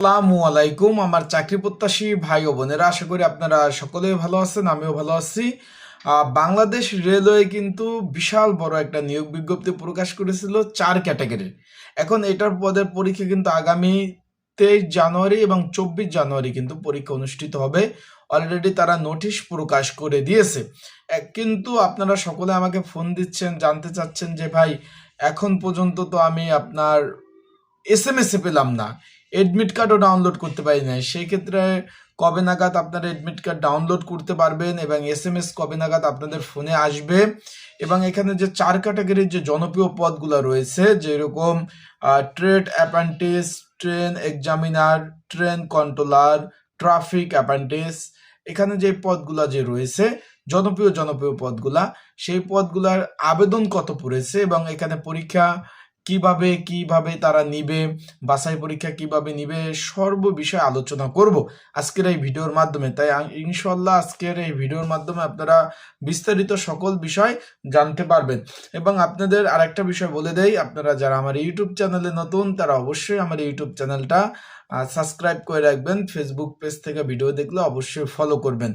আসসালামু আলাইকুম আমার চাকরি প্রত্যাশী ভাই ও বোনেরা, আশা করি আপনারা সকলেই ভালো আছেন, আমিও ভালো আছি। বাংলাদেশ রেলওয়ে কিন্তু বিশাল বড় একটা নিয়োগ বিজ্ঞপ্তি প্রকাশ করেছিল 4 ক্যাটাগরির। এখন এটার পদের পরীক্ষা কিন্তু আগামী 23 জানুয়ারি এবং 24 জানুয়ারি কিন্তু পরীক্ষা অনুষ্ঠিত হবে। অলরেডি তারা নোটিশ প্রকাশ করে দিয়েছে। কিন্তু আপনারা সকলে আমাকে ফোন দিচ্ছেন, জানতে চাচ্ছেন যে ভাই এখন পর্যন্ত তো আমি আপনার এসএমএস পেলাম না, এডমিট কার্ডও ডাউনলোড করতে পারি না। সেই ক্ষেত্রে কবে নাগাদ আপনারা এডমিট কার্ড ডাউনলোড করতে পারবেন এবং এসএমএস কবে নাগাদ আপনাদের ফোনে আসবে? এবং এখানে যে 4 ক্যাটাগরির যে জনপ্রিয় পদগুলো রয়েছে, যেরকম trade apprentice, train examiner, train controller, traffic apprentice, এখানে যে পদগুলা যে রয়েছে জনপ্রিয় পদগুলা, সেই পদগুলার আবেদন কত পড়েছে এবং এখানে পরীক্ষা কিভাবে তারা নিবে, বাছাই পরীক্ষা কিভাবে নিবে, সর্ব বিষয়ে আলোচনা করব আজকের এই ভিডিওর মাধ্যমে। তাই ইনশাল্লাহ আজকের এই ভিডিওর মাধ্যমে আপনারা বিস্তারিত সকল বিষয় জানতে পারবেন। এবং আপনাদের আরেকটা বিষয় বলে দেই, আপনারা যারা আমার ইউটিউব চ্যানেলে নতুন তারা অবশ্যই আমার ইউটিউব চ্যানেলটা সাবস্ক্রাইব করে রাখবেন। ফেসবুক পেজ থেকে ভিডিও দেখলে অবশ্যই ফলো করবেন।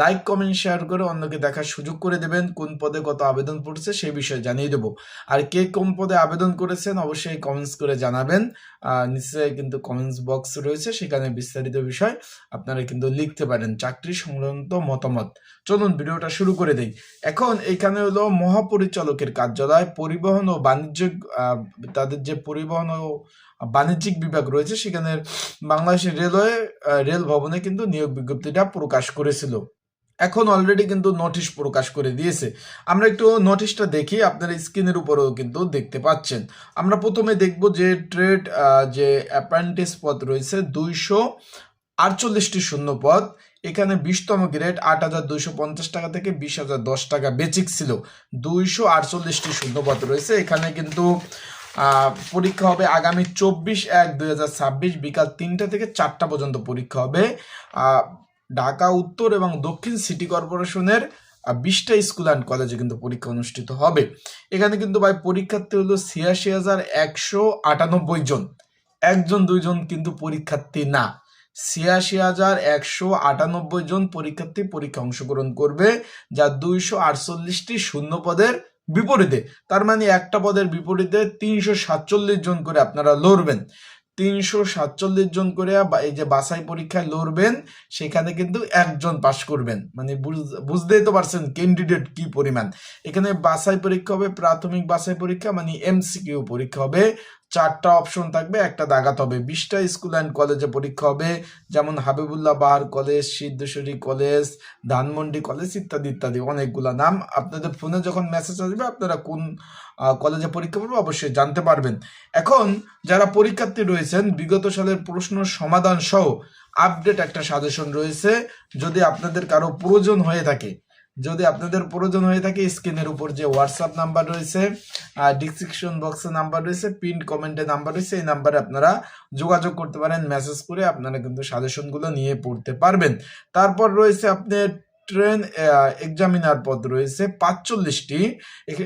লাইক কমেন্ট শেয়ার করে অন্যকে দেখার সুযোগ করে দেবেন। কোন পদে কত আবেদন পড়ছে সেই বিষয়ে জানিয়ে দেবো। আর কে কোন পদে আবেদন করেছেন অবশ্যই কমেন্টস করে জানাবেন। নিচে কিন্তু কমেন্টস বক্স রয়েছে, সেখানে বিস্তারিত বিষয় আপনারা কিন্তু লিখতে পারেন, চাকরি সংক্রান্ত মতামত। চলুন ভিডিওটা শুরু করে দেই। এখন এখানে হলো মহাপরিচালকের কার্যালয়, পরিবহন ও বাণিজ্যিক, তাদের যে পরিবহন ও বাণিজ্যিক বিভাগ রয়েছে সেখানে বাংলাদেশের রেলওয়ে রেল ভবনে কিন্তু নিয়োগ বিজ্ঞপ্তিটা প্রকাশ করেছিল। এখন অলরেডি কিন্তু নোটিশ প্রকাশ করে দিয়েছে। আমরা একটু নোটিশটা দেখি, আপনারা স্ক্রিনের উপরেও কিন্তু দেখতে পাচ্ছেন। আমরা প্রথমে দেখব যে ট্রেড যে অ্যাপ্রেন্টিস পদ রয়েছে 248টি শূন্য পদ। এখানে 20তম গ্রেড 8,250 টাকা থেকে 20,010 টাকা বেচিক ছিল। 248টি শূন্য পদ রয়েছে। এখানে কিন্তু পরীক্ষা হবে আগামী 24/1/2026 বিকাল 3টা থেকে 4টা পর্যন্ত পরীক্ষা হবে। ঢাকা উত্তর এবং দক্ষিণ সিটি কর্পোরেশনের 20টা স্কুল অ্যান্ড কলেজে কিন্তু পরীক্ষা অনুষ্ঠিত হবে। এখানে কিন্তু ভাই পরীক্ষার্থী হলো 86,198 জন, একজন দুইজন কিন্তু পরীক্ষার্থী না। 86,198 জন পরীক্ষার্থী পরীক্ষা অংশগ্রহণ করবে, যা 248টি শূন্য পদের বিপরীতে। তার মানে একটা পদের বিপরীতে 347 জন করে আপনারা লড়বেন। 347 জন করে এই যে বাছাই পরীক্ষায় লড়বেন, সেখানে কিন্তু একজন পাশ করবেন। মানে বুঝতেই তো পারছেন ক্যান্ডিডেট কি পরিমাণ। এখানে বাছাই পরীক্ষা হবে, প্রাথমিক বাছাই পরীক্ষা মানে এমসিকিউ পরীক্ষা হবে। 4টা অপশন থাকবে, একটা দাগাতে হবে। 20টা স্কুল অ্যান্ড কলেজে পরীক্ষা হবে, যেমন Habibullah Bahar college, Siddheswari college, Dhanmondi college ইত্যাদি ইত্যাদি অনেকগুলা নাম। আপনাদের ফোনে যখন মেসেজ আসবে আপনারা কোন কলেজে পরীক্ষা পড়বে অবশ্যই জানতে পারবেন। এখন যারা পরীক্ষার্থী রয়েছেন, বিগত সালের প্রশ্ন সমাধান সহ আপডেট একটা সাজেশন রয়েছে। যদি আপনাদের কারো প্রয়োজন হয়ে থাকে, স্ক্রিনের উপর যে হোয়াটসঅ্যাপ নাম্বার রয়েছে, ডিসক্রিপশন বক্সে নাম্বার রয়েছে, পিন কমেন্টে নাম্বার রয়েছে, এই নাম্বারে আপনারা যোগাযোগ করতে পারেন। মেসেজ করে আপনারা কিন্তু সাজেশনগুলো নিয়ে পড়তে পারবেন। তারপর রয়েছে আপনার ট্রেন এক্সামিনার পদ রয়েছে 45টি।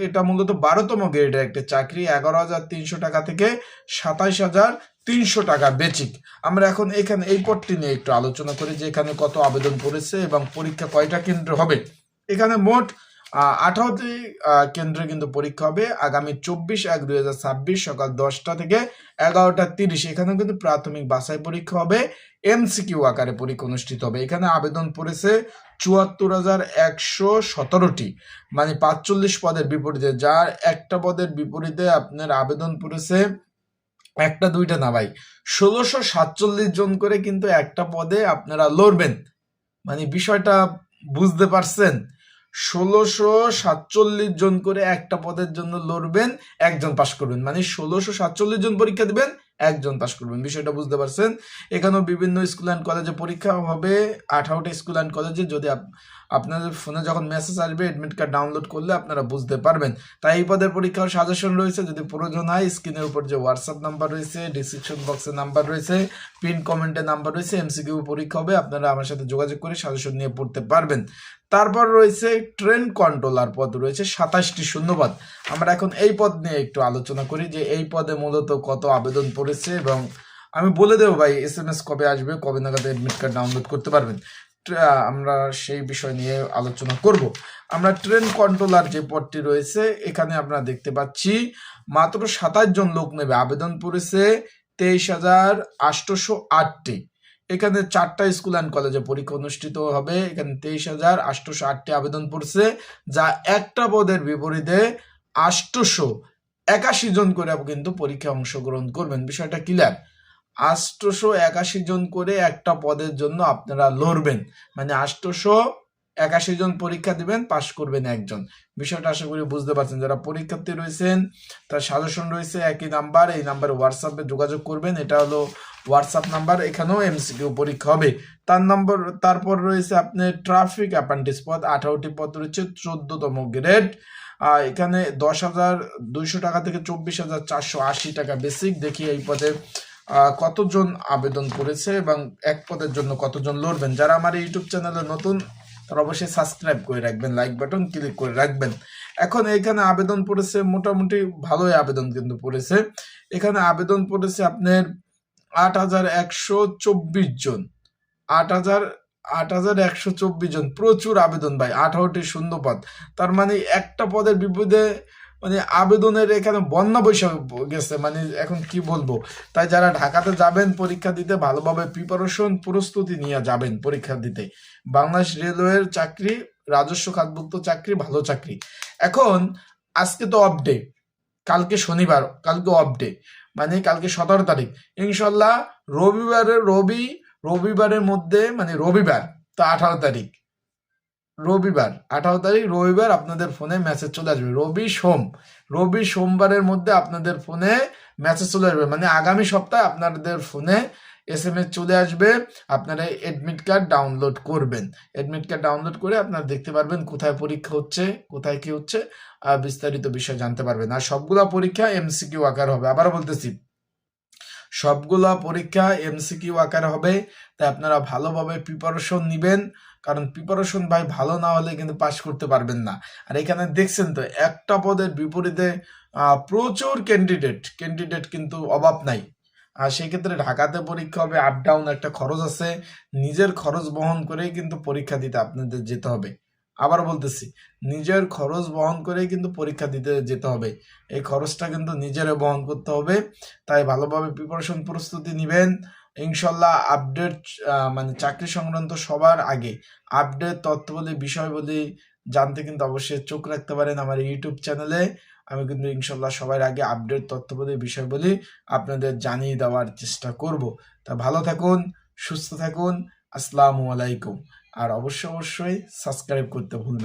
এটা মূলত 12তম গ্রেডের একটা চাকরি। 11,300 টাকা থেকে 27,300 টাকা বেচিক। আমরা এখন এখানে এই পদটি নিয়ে একটু আলোচনা করি যে এখানে কত আবেদন পড়েছে এবং পরীক্ষা কয়টা কেন্দ্র হবে। এখানে মোট 18টি কেন্দ্রে কিন্তু পরীক্ষা হবে আগামী 24/1/2026 সকাল 10টা থেকে 11টা 30। এখানে কিন্তু প্রাথমিক বাছাই পরীক্ষা হবে, এমসিকিউ আকারে পরীক্ষা অনুষ্ঠিত হবে। এখানে আবেদন পড়েছে 74,117টি, মানে 45 পদের বিপরীতে, যার একটা পদের বিপরীতে আপনার আবেদন পড়েছে একটা দুইটা না ভাই, 1647 জন করে কিন্তু একটা পদে আপনারা লড়বেন। মানে বিষয়টা বুঝতে পারছেন? 1647 জন করে একটা পদের জন্য লড়বেন, একজন পাশ করবেন। মানে 1647 জন পরীক্ষা দিবেন, একজন পাশ করবেন। বিষয়টা বুঝতে পারছেন? এখানেও বিভিন্ন স্কুল অ্যান্ড কলেজে পরীক্ষা হবে, 18টা স্কুল অ্যান্ড কলেজে। যদি আপনাদের ফোনে যখন মেসেজ আসবে এডমিট কার্ড ডাউনলোড করলে আপনারা বুঝতে পারবেন। তাই এই পদের পরীক্ষার সাজেশন রয়েছে। যদি প্রয়োজন হয় স্ক্রিনের উপর যে হোয়াটসঅ্যাপ নাম্বার রয়েছে, ডিসক্রিপশন বক্সে নাম্বার রয়েছে, পিন কমেন্টে নাম্বার রয়েছে, এমসিকিউ পরীক্ষা হবে, আপনারা আমার সাথে যোগাযোগ করে সাজেশন নিয়ে পড়তে পারবেন। তারপর রয়েছে ট্রেন কন্ট্রোলার পদ রয়েছে 27টি শূন্যপদ। আমরা এখন এই পদ নিয়ে একটু আলোচনা করি যে এই পদে মূলত কত আবেদন পড়েছে এবং আমি বলে দেবো ভাই SMS কবে আসবে, কবে নাগাদ অ্যাডমিট কার্ড ডাউনলোড করতে পারবেন। আমরা সেই বিষয় নিয়ে আলোচনা করব। আমরা ট্রেন কন্ট্রোলার যে পদটি রয়েছে এখানে আমরা দেখতে পাচ্ছি মাত্র 27 জন লোক নেবে, আবেদন পড়েছে 23,808টি। এখানে 4টা স্কুল অ্যান্ড কলেজে পরীক্ষা অনুষ্ঠিত হবে। এখানে 23,808টি আবেদন পড়ছে, যা একটা পদের বিপরীতে 881 জন করে কিন্তু পরীক্ষায় অংশগ্রহণ করবেন। বিষয়টা ক্লিয়ার? 881 জন করে একটা পদের জন্য আপনারা লড়বেন, মানে 881 জন পরীক্ষা দিবেন, পাশ করবেন একজন। বিষয়টা আশা করি বুঝতে পারছেন। যারা পরীক্ষার্থী রয়েছেন তার সাজেশন রয়েছে একই নাম্বার, এই নাম্বারে হোয়াটসঅ্যাপে যোগাযোগ করবেন। এটা হলো হোয়াটসঅ্যাপ নাম্বার, এখানেও MCQ পরীক্ষা হবে। তারপর রয়েছে আপনার ট্রাফিক অ্যাপ্রেন্টিস পদ, 18টি পদ রয়েছে, 14তম গ্রেড। এখানে 10,200 টাকা থেকে 24,480 টাকা বেসিক। দেখি এই পদে কতজন আবেদন করেছে এবং এক পদের জন্য কতজন লড়বেন। যারা আমার ইউটিউব চ্যানেলে নতুন তারা অবশ্যই সাবস্ক্রাইব করে রাখবেন, লাইক বাটন ক্লিক করে রাখবেন। এখন এখানে আবেদন পড়েছে মোটামুটি ভালোই আবেদন কিন্তু পড়েছে। এখানে আবেদন পড়েছে আপনার 8,124 জন, 8,124 জন, প্রচুর আবেদন ভাই। 18টি শূন্য পদ, তার মানে একটা পদের বিপদে মানে আবেদনের এখানে বন্যা বৈশাখ গেছে, মানে এখন কি বলবো। তাই যারা ঢাকাতে যাবেন পরীক্ষা দিতে ভালোভাবে প্রস্তুতি নিয়ে যাবেন পরীক্ষা দিতে। বাংলাদেশ রেলওয়ের চাকরি, রাজস্ব খাতভুক্ত চাকরি, ভালো চাকরি। এখন আজকে তো অফ ডে, কালকে শনিবার, কালকে অফ ডে, মানে কালকে 17 তারিখ। ইনশাল্লাহ রবিবারের মধ্যে, মানে রবিবার তো 18 তারিখ, রবিবার আপনাদের ফোনে মেসেজ চলে আসবে। সোমবারের মধ্যে আপনাদের ফোনে মেসেজ চলে আসবে, মানে আগামী সপ্তাহে আপনাদের ফোনে SMS চলে আসবে। আপনারা এডমিট কার্ড ডাউনলোড করবেন। এডমিট কার্ড ডাউনলোড করে আপনারা দেখতে পারবেন কোথায় পরীক্ষা হচ্ছে, কোথায় কি হচ্ছে, বিস্তারিত বিষয় জানতে পারবেন। আর সবগুলা পরীক্ষা MCQ আকার হবে। আবার বলতেছি, সবগুলা পরীক্ষা MCQ আকারে হবে। তাই আপনারা ভালোভাবে প্রিপারেশন নিবেন, কারণ প্রিপারেশন ভাই ভালো না হলে কিন্তু পাশ করতে পারবেন না। আর এখানে দেখছেন তো একটা পদের বিপরীতে প্রচুর ক্যান্ডিডেট কিন্তু অভাব নাই। আর সেই ক্ষেত্রে ঢাকাতে পরীক্ষা হবে, আপ ডাউন একটা খরচ আছে, নিজের খরচ বহন করেই কিন্তু পরীক্ষা দিতে আপনাদের যেতে হবে। আবার বলতেছি, নিজের খরচ বহন করেই কিন্তু পরীক্ষা দিতে যেতে হবে। এই খরচটা কিন্তু নিজেরে বহন করতে হবে। তাই ভালোভাবে প্রিপারেশন প্রস্তুতি নেবেন। ইনশাল্লাহ আপডেট, মানে চাকরি সংক্রান্ত সবার আগে আপডেট তথ্যবলী, বিষয়বলী জানতে কিন্তু অবশ্যই চোখ রাখতে পারেন আমার ইউটিউব চ্যানেলে। আমি কিন্তু ইনশাল্লাহ সবার আগে আপডেট তথ্যবলী, বিষয়বলী আপনাদের জানিয়ে দেওয়ার চেষ্টা করব। তা ভালো থাকুন, সুস্থ থাকুন, আসসালামু আলাইকুম। আর অবশ্যই সাবস্ক্রাইব করতে ভুলবেন।